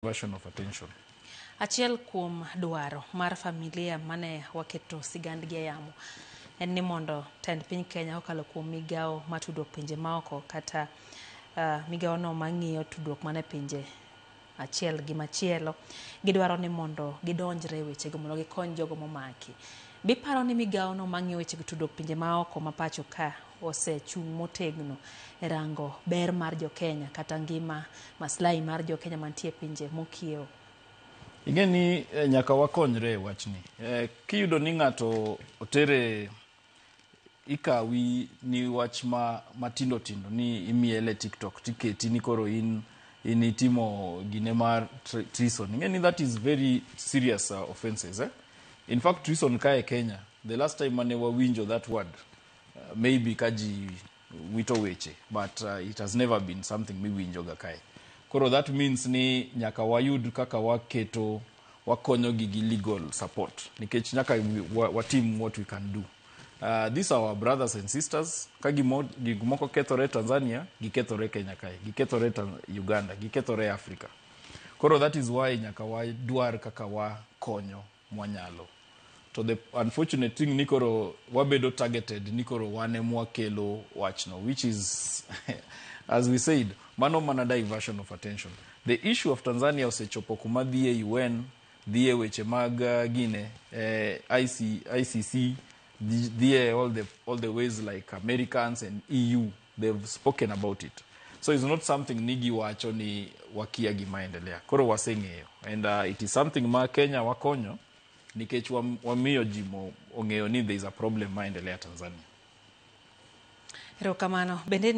version of attention. Achiel kuom dwaro mar familia mane waketo sigandgi e yamo en ni mondo tend piny Kenya okalo kuom migao matudo pinje maoko kata migao no mang'iyo tudruok mane pinje achiel gi machielo gidwaro ni mondo gidonjre weche go mondo gikony jogo momaki. Biparo ni migao no mang'iyo weche tudruok pinje maoko mapacho ka osechung' motegno e rango ber mar jo Kenya kata ngima maslahi mar jo Kenya mantie pinje mokiewo. Ingeni nyaka wakonyre wachni. Kiyudo ni ng'ato otere ikawi ni wach matindo tindo ni imiele TikTok tiketi ni koro in itimo gine mar treason. Ingeni that is very serious offenses. In fact, treason ka e Kenya, the last time mane wawinjo that word, maybe kaji wito weche, but it has never been something miwinjo ga kae. Koro that means ni nyaka wayud kaka wakonyo gi legal support. Nikech nyaka watim what we can do. These are our brothers and sisters. Gimoko kethore Tanzania, gikethore Kenya kae, gikethore Uganda, gikethore Africa. Koro that is why nyaka wadwar kaka wakonyo mwanyalo. So the unfortunate thing nikoro wabedo targeted nikoro wane mwakelo wachno, which is as we said, mano mana diversion of attention. The issue of Tanzania osechopo kuma dhie UN, dhie weche mag gine ICC, dhie all the ways like Americans and EU, they've spoken about it. So it's not something nigi wacho ni wakia gimaendelea. Koro waseng'eyo. And it is something ma Kenya wakonyo nikech wamiyo jimo ong'eyo ni there is a problem maendelea Tanzania. Erokamano. Bende